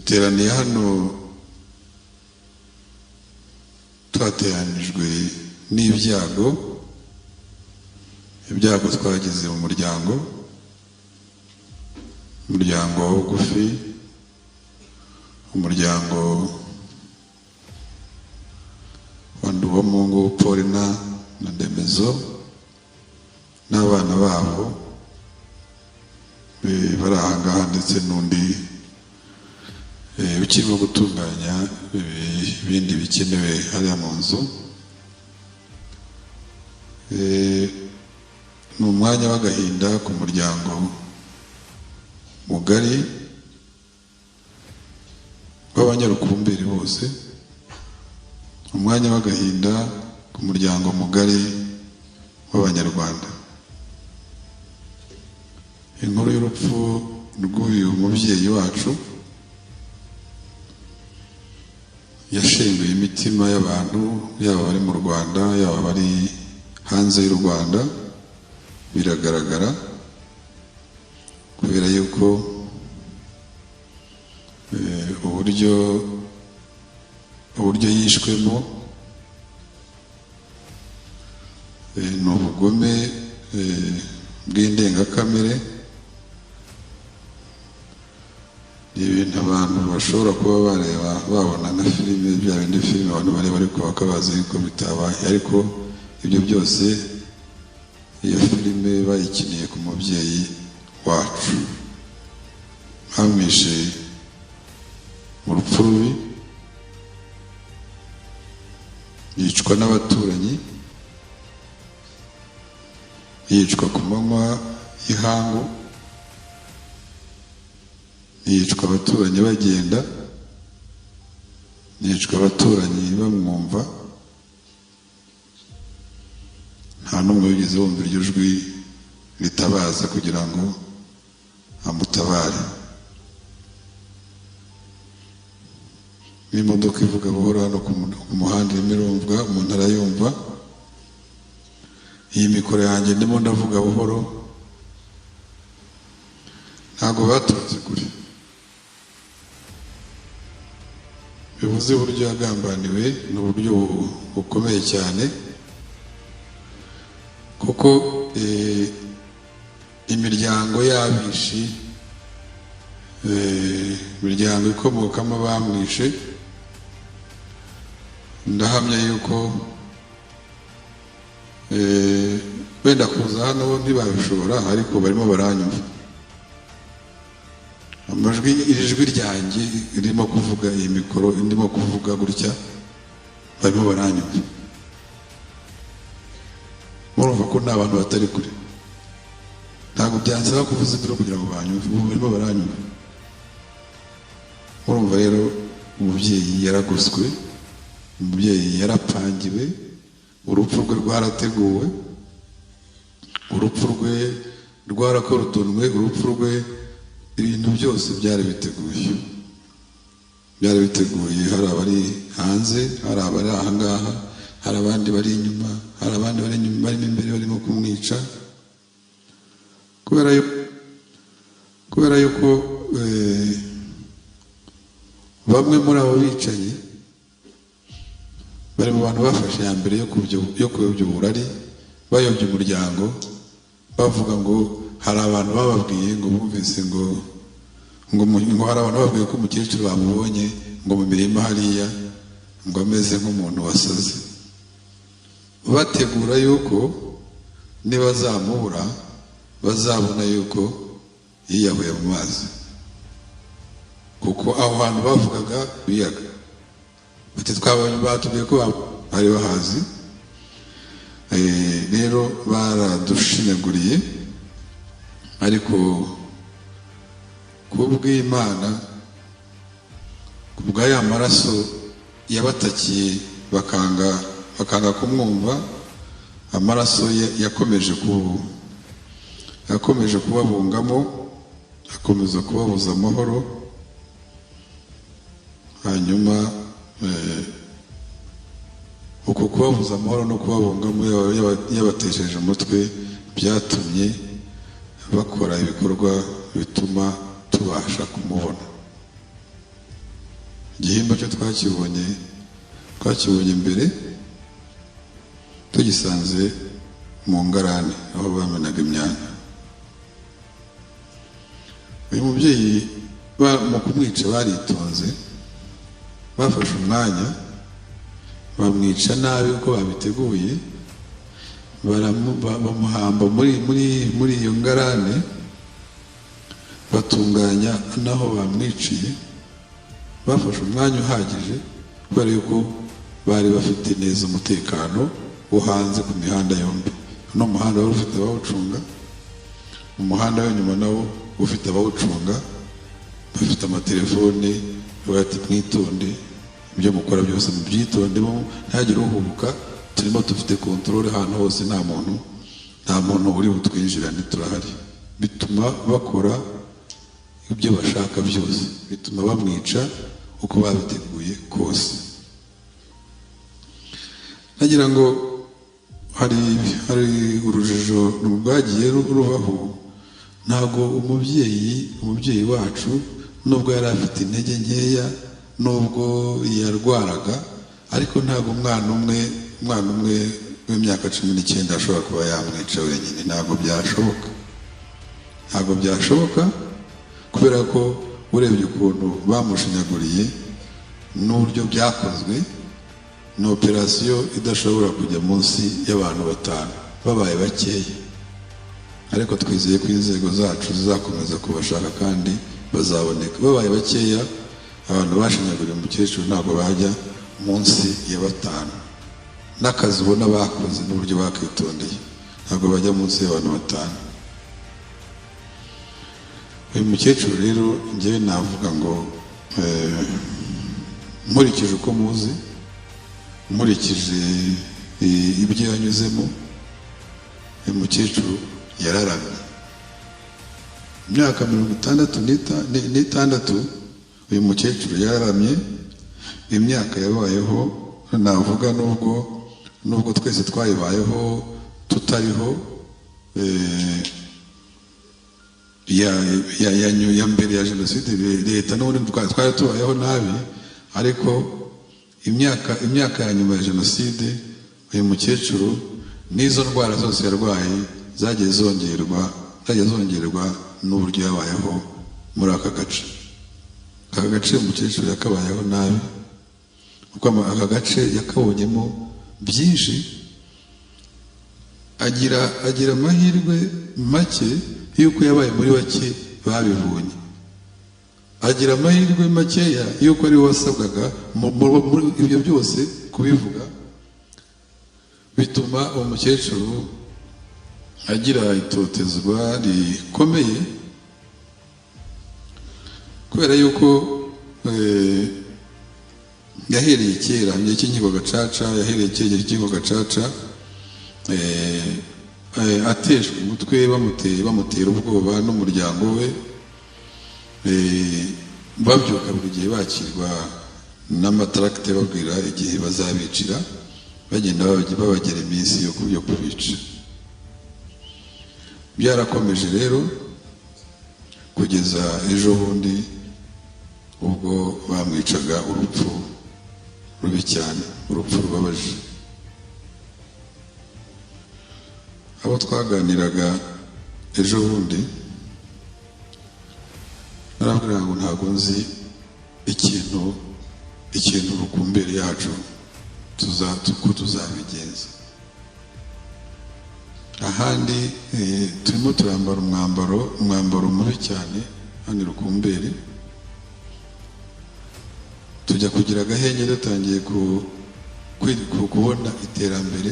duteraniye hano twateranijwe n'ibyago twagize mu muryango bugufi, umuryango wa Nduwamungu Paulina na Ndemezo n'abana babo bari ahangaha, ndetse n'undi ukirimo gutunganya ibindi bikenewe hariya mu nzu. Ni umwanya w'agahinda ku muryango mugari w'abanyarukumberi bose, umwanya w'agahinda ku muryango mugari w'abanyarwanda. Inkuru y'urupfu rw'uyu mubyeyi wacu yashenguye imitima y'abantu, yaba bari mu Rwanda yaba bari hanze y'u Rwanda. Biragaragara kubera yuko uburyo yishwemo ni ubugome bw'indengakamere. Ni ibintu abantu bashobora kuba bareba babona nka filime, bya bindi filime abantu bareba ariko bakabaza yuko bitabaye, ariko ibyo byose iyo filime bayikiniye ku mubyeyi wacu. Bamwishe mu rupfu rubi, yicwa n'abaturanyi, yicwa ku manywa y'ihangu, yicwa abaturanyi bagenda, yicwa abaturanyi bamwumva. Nta n'umwe wigeze wumva iryo jwi ritabaza kugira ngo amutabare. N'imodoka ivuga buhoro hano ku muhanda irimo irumvwa, umuntu arayumva. Iyi mikoro yanjye ndimo ndavuga buhoro, ntabwo baturutse kure. Bivuze uburyo yagambaniwe n'uburyo bukomeye cyane, kuko imiryango y'abishi, imiryango ikomokamo abamwishe, ndahamya yuko wenda kuza hano ntibabishobora, ariko barimo baranyumva. Amajwi, iri jwi ryanjye ririmo kuvuga, iyi mikoro ndimo kuvuga gutya, barimo baranyumva. Murumva ko nta bantu batari kure, ntabwo byansaba kuvuza induru kugira ngo banyumve, ubu barimo baranyumva. Murumva rero umubyeyi yaragoswe, umubyeyi yarapangiwe, urupfu rwe rwarateguwe, urupfu rwe rwarakorutonwe, urupfu rwe ibintu byose byari biteguye. Hari abari hanze, hari abari ahangaha, hari abandi bari inyuma, hari abandi barimo imbere barimo kumwica, kubera yuko bamwe muri abo bicanyi bari mu bantu bafashe ya mbere yo kuyobya uburari, bayobya umuryango, bavuga ngo hari abantu bababwiye ngo bumvise ngo hari abantu bababwiye ko umukecuru bamubonye ngo mu mirima hariya ngo ameze nk'umuntu wasaze, bategura yuko nibazamubura bazabona yuko yiyahuye mu mazi, kuko aho hantu bavugaga biyaga. Bati twabonye, batubwiye ko bari bahazi. Rero baradushinyaguriye, ariko kubw'Imana, kubwa maraso yabatakiye bakanga kumwumva, amaraso yakomeje kubabungamo, akomeza kubabuza amahoro. Hanyuma uko kubabuza amahoro no kubabungamo yabatesheje umutwe, byatumye bakora ibikorwa bituma tubasha kumubona. igihimba cyo twakibonye mbere tugisanze mu ngarani aho bamenaga imyanda. Uyu mubyeyi mu kumwica baritonze, bafashe umwanya bamwica nabi uko babiteguye, bamuhamba muri iyo ngarane, batunganya naho bamwiciye, bafashe umwanya uhagije kubera yuko bari bafite neza umutekano wo hanze ku mihanda yombi. Uno muhanda wari ufite abawucunga, umuhanda w'inyuma nawo ufite abawucunga, bafite amatelefone, bati mwitonde ibyo mukora byose mubyitondemo, ntihagire uhubuka, turimo dufite kontrole ahantu hose, nta muntu uri butwinjirane, turahari. Bituma bakora ibyo bashaka byose, bituma bamwica uko babiteguye kose. Nagira ngo hari urujijo rwagiye rubaho. Ntabwo umubyeyi wacu nubwo yari afite intege nkeya, nubwo yarwaraga, ariko ntabwo umwana umwe w'imyaka 19 ashobora kuba yamwica wenyine. Ntabwo byashoboka kubera ko urebye ukuntu bamushinyaguriye n'uburyo byakozwe, ni operasiyo idashobora kujya munsi y'abantu 5 babaye bakeya. Ariko twizeye ko inzego zacu zizakomeza kubashaka kandi bazaboneka. Babaye bakeya, abantu bashinyaguriye umukecuru ntabwo bajya munsi ya 5. N'akazi ubona bakoze n'uburyo bakitondeye ntabwo bajya munsi y'abantu 5. Uyu mukecuru rero njyewe navuga ngo nkurikije uko muzi, nkurikije ibyo yanyuzemo, uyu mukecuru yararamye imyaka 66. Uyu mukecuru yararamye imyaka yabayeho, navuga nubwo twese twayibayeho tutariho, ya mbere ya jenoside leta n'ubundi twari tubayeho nabi, ariko imyaka ya nyuma ya jenoside uyu mukecuru n'izo ndwara zose yarwaye zagiye zongerwa n'uburyo yabayeho muri aka gace. Aka gace umukecuru yakabayeho nabi kuko aka gace yakabonyemo byinshi, agira amahirwe make yuko yabaye muri bake babibonye, agira amahirwe makeya yuko ari wasabwaga muri ibyo byose kubivuga, bituma umukecuru agira itotezwa rikomeye kubera yuko yahereye kera mu gihe cy'inkiko gacaca, ateshwa umutwe bamutera ubwoba n'umuryango we, babyuka buri gihe bakirwa n'amataragite babwira igihe bazabicira, bagenda babagera iminsi yo kubica. Byarakomeje rero kugeza ejo bundi ubwo bamwicaga urupfu rubi cyane, urupfu rubabaje. Abo twaganiraga ejo bundi narabwira ngo ntabwo nzi ikintu rukumbere yacu tuzabigenza. Ahandi turimo turambara umwambaro mubi cyane, hano rukumbere tujya kugira agahenge dutangiye kubona iterambere,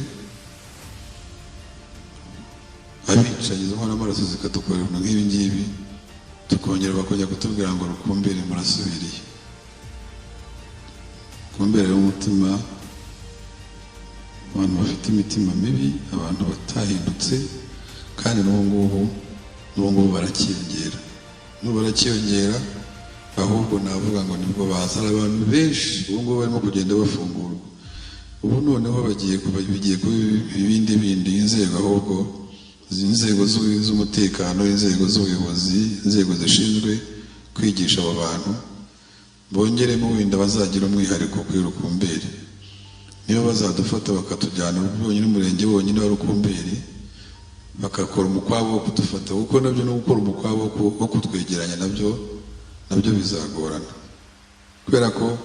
abicanyi zo nk'amaraso zikadukorera nk'ibi ngibi, tukongera bakajya kutubwira ngo rukumbere murasubiriye. Rukumbere y'umutima, abantu bafite imitima mibi, abantu batahindutse, kandi n'ubu barakiyongera, ahubwo navuga ngo nibwo bazana abantu benshi ubu barimo kugenda bafungurwa. Ubu noneho bigiye kuba ibindi inzego, ahubwo inzego z'umutekano, inzego z'ubuyobozi, inzego zishinzwe kwigisha abo bantu bongeremo wenda bazagira umwihariko kuri Rukumberi. Niyo bazadufata bakatujyana bonyine umurenge wonyine wa Rukumberi bakakora umukwabo wo kudufata, kuko nabyo no gukora umukwabo wo kutwegeranya nabyo bizagorana, kubera ko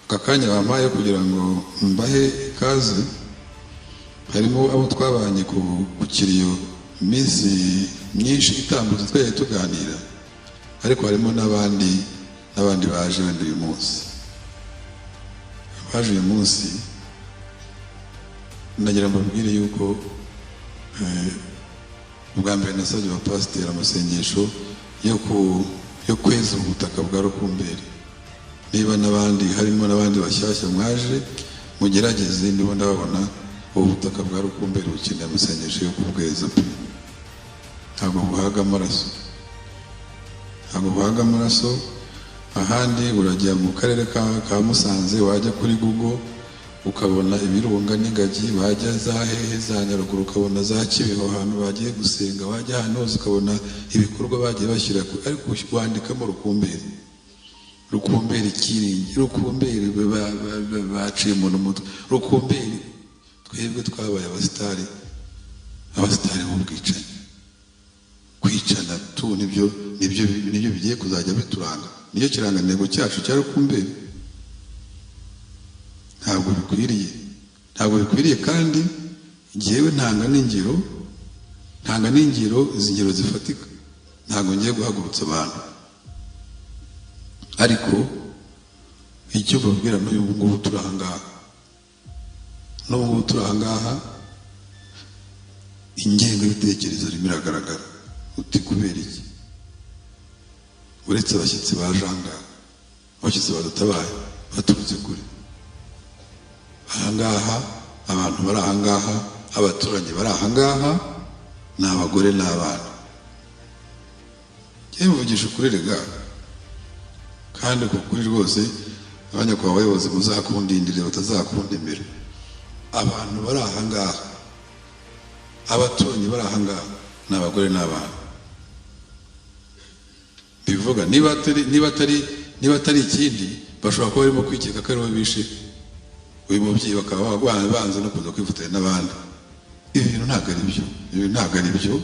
aka kanya bampaye kugira ngo mbahe ikaze. Harimo abo twabanye ku kiriyo iminsi myinshi itambutse twagiye tuganira, ariko harimo n'abandi baje wenda uyu munsi. Baje uyu munsi nagira ngo mbabwire yuko ubwa mbere nasabye abapasiteri amasengesho yo kweza ubutaka bwa Rukumberi. Niba harimo n'abandi bashyashya mwaje mugerageze, niba ndababona ubu butaka bwa Rukumberi bukeneye amasengesho yo kubweza pe. Ntabwo buhaga amaraso. Ahandi urajya mu karere ka Musanze, wajya kuri Google ukabona ibirunga n'ingagi, wajya za hehe za Nyaruguru ukabona za Kibeho ahantu bagiye gusenga, wajya hano hose ukabona ibikorwa bagiye bashyira, ariko wandikamo Rukumberi Kiringi, Rukumberi baciye umuntu umutwe, Rukumberi. Twebwe twabaye abasitari b'ubwicanyi. Kwicana tu nibyo bigiye kuzajya bituranga, niyo kirangantego cyacu cya Rukumberi. Ntabwo bikwiriye kandi njyewe ntanga n'ingero izingero zifatika. Ntabwo ngiye guhagurutsa abantu, ariko icyo babwira n'uyu ngubu turahangaha ingengo y'ibitekerezo rimwe iragaragara. Uti kubera iki? Uretse abashyitsi baje ahangaha, abashyitsi badutabaye baturutse kure ahangaha, abantu bari ahangaha, abaturanyi bari ahangaha ni abagore n'abana. Njyewe mvugisha ukuri rega, kandi kuri rwose abanyakubahwa abayobozi muzakundindire batazakunda imbere. Abantu bari ahangaha, abaturanyi bari ahangaha ni abagore n'abana. Bivuga niba atari ikindi, bashobora kuba barimo kwikeka ko aribo bishe uyu mubyeyi, bakaba banze no kuza kwifatanya n'abandi. Ibi bintu ntabwo ari byo.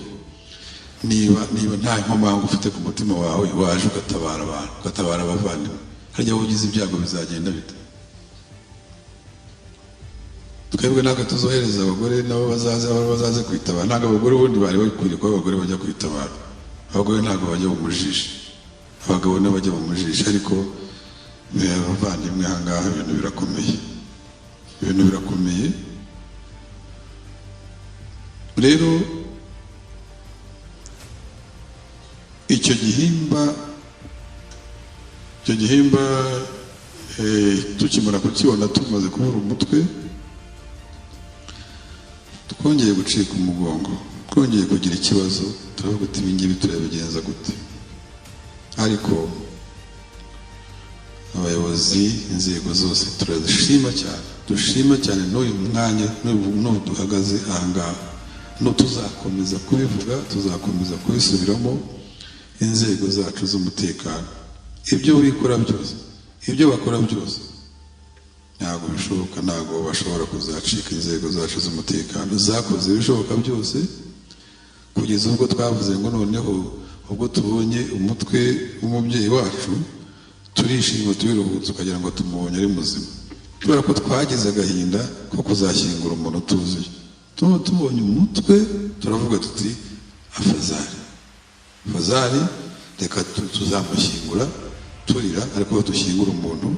Niba nta nkomanga ufite ku mutima wawe, waje ugatabara abantu, ugatabara abavandimwe, harya wowe ugize ibyago bizagenda bite? Twebwe ntabwo tuzohereza abagore nabo bazaze kwitabara. Ntabwo abagore ubundi bari bakwiriye kuba abagore bajya kwitabara. Abagore ntabwo bajya mu mujisho, abagabo nabo bajya mu mujisho. Ariko abavandimwe ahangaha ibintu birakomeye. Rero icyo gihimba tukimara kukibona tumaze kubura umutwe, twongeye gucika umugongo, twongeye kugira ikibazo. Turavuga uti ibingibi turabigenza gute? Ariko abayobozi, inzego zose dushima cyane n'uyu mwanya n'ubu duhagaze ahangaha, tuzakomeza kubivuga, tuzakomeza kubisubiramo. Inzego zacu z'umutekano, ibyo bakora byose ntabwo bishoboka, ntabwo bashobora kuzacika. Inzego zacu z'umutekano zakoze ibishoboka byose, kugeza ubwo twavuze ngo noneho ubwo tubonye umutwe w'umubyeyi wacu turishima, tubiruhutse ukagira ngo tumubonye ari muzima, kubera ko twagize agahinda ko kuzashyingura umuntu tuzuye. Tubonye umutwe turavuga tuti Afazari, reka tuzamushyingura turira, ariko dushyingura umuntu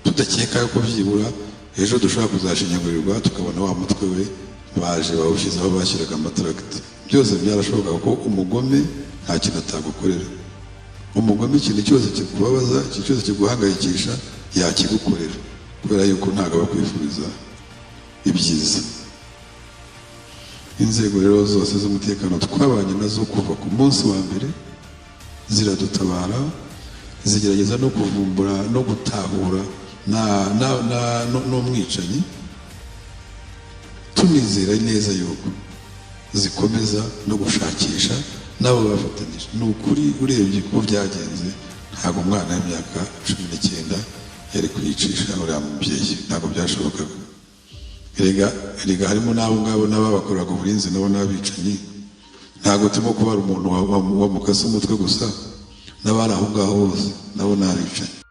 tudakeka ko byibura ejo dushobora kuzashinyagurirwa tukabona wa mutwe we baje bawushyizeho bashyiraga amataragiti. Byose byarashoboka ko umugome nta kintu atagukorera. Umugome ikintu cyose kikubabaza, ikintu cyose kiguhangayikisha yakigukorera, kubera yuko ntabwo bakwifuriza ibyiza. Inzego rero zose z'umutekano twabanye nazo kuva ku munsi wa mbere, ziradutabara, zigerageza no kuvumbura no gutahura n'umwicanyi. Tunizera neza yuko zikomeza no gushakisha nabo bafatanyije. Ni ukuri urebye ko byagenze, ntabwo umwana w'imyaka 19 yari kuyicisha uriya mubyeyi, ntabwo byashobokaga. Erega harimo n'abo ngabo n'ababakoraga uburinzi nabo n'abicanyi. Ntabwo turimo kubara umuntu wamukase umutwe gusa, n'abari aho ngaho bose nabo n'abicanyi.